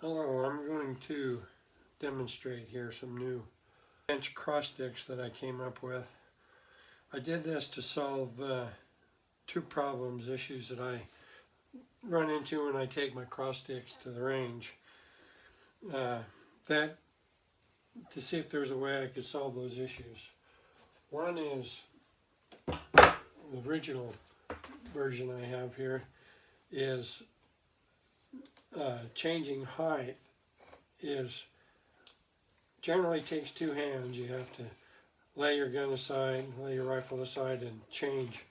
Hello, I'm going to demonstrate here some new bench cross sticks that I came up with. I did this to solve two issues that I run into when I take my cross sticks to the range. To see if there's a way I could solve those issues. One is the original version I have here is changing height is generally takes two hands. You have to lay your gun aside, lay your rifle aside, and change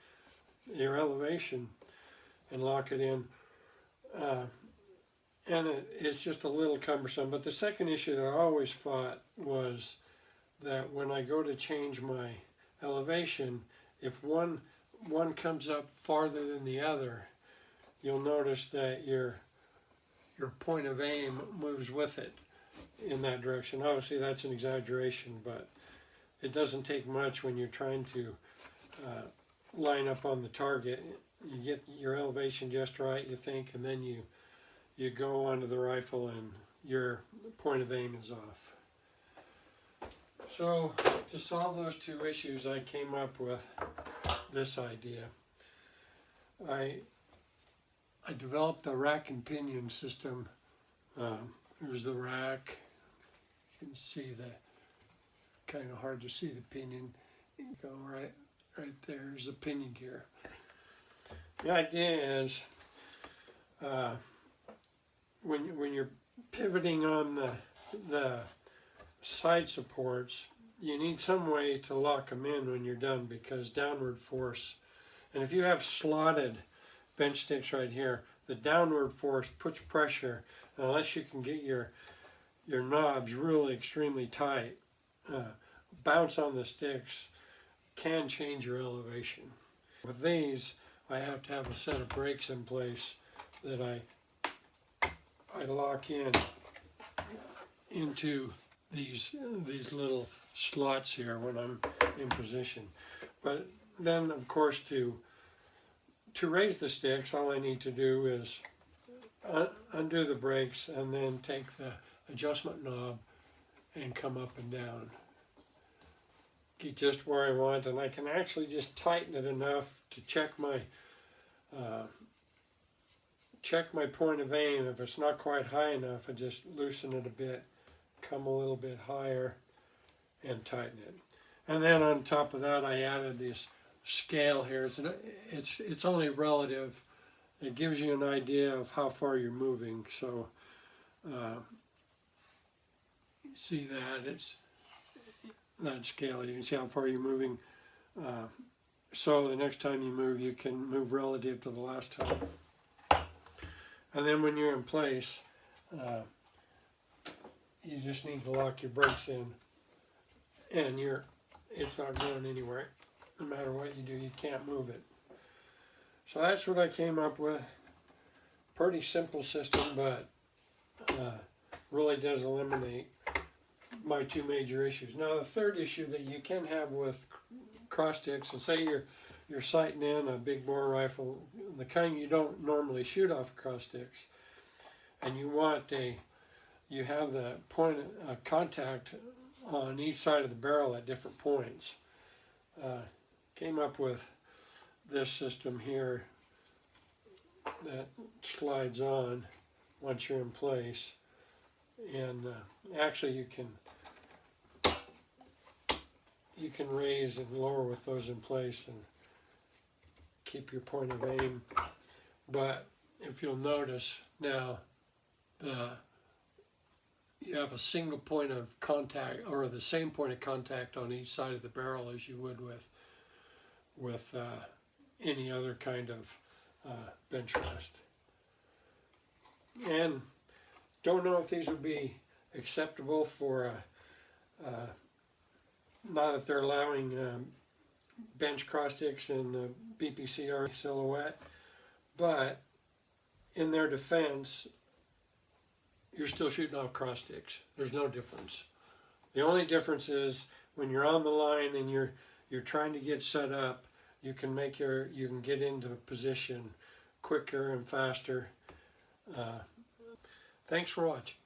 your elevation and lock it in. And it's just a little cumbersome. But the second issue that I always fought was that when I go to change my elevation, if one comes up farther than the other, you'll notice that your point of aim moves with it in that direction. Obviously that's an exaggeration, but it doesn't take much when you're trying to line up on the target. You get your elevation just right, you think, and then you go onto the rifle and your point of aim is off. So to solve those two issues, I came up with this idea. I developed a rack and pinion system. Here's the rack. You can see kind of hard to see the pinion. You go right there's the pinion gear. The idea is when you're pivoting on the side supports, you need some way to lock them in when you're done, because downward force, and if you have slotted bench sticks right here, the downward force puts pressure, and unless you can get your knobs really extremely tight, bounce on the sticks can change your elevation. With these, I have to have a set of brakes in place that I lock into these little slots here when I'm in position. But then, of course, to raise the sticks, all I need to do is undo the brakes and then take the adjustment knob and come up and down. Get just where I want, and I can actually just tighten it enough to check my point of aim. If it's not quite high enough, I just loosen it a bit, come a little bit higher, and tighten it. And then on top of that, I added this scale here. It's only relative. It gives you an idea of how far you're moving. So you see that it's that scale. You can see how far you're moving. So the next time you move, you can move relative to the last time. And then when you're in place, you just need to lock your brakes in, and it's not going anywhere. No matter what you do, you can't move it. So that's what I came up with. Pretty simple system, but really does eliminate my two major issues. Now the third issue that you can have with cross sticks, and say you're sighting in a big bore rifle, the kind you don't normally shoot off cross sticks, and you have the point of contact on each side of the barrel at different points. Came up with this system here that slides on once you're in place, and actually you can raise and lower with those in place and keep your point of aim. But if you'll notice now, you have a single point of contact, or the same point of contact on each side of the barrel as you would with any other kind of bench rest. And don't know if these would be acceptable for now that they're allowing bench cross sticks in the BPCR silhouette, but in their defense, you're still shooting off cross sticks. There's no difference. The only difference is when you're on the line and you're trying to get set up, you can get into position quicker and faster. Thanks for watching.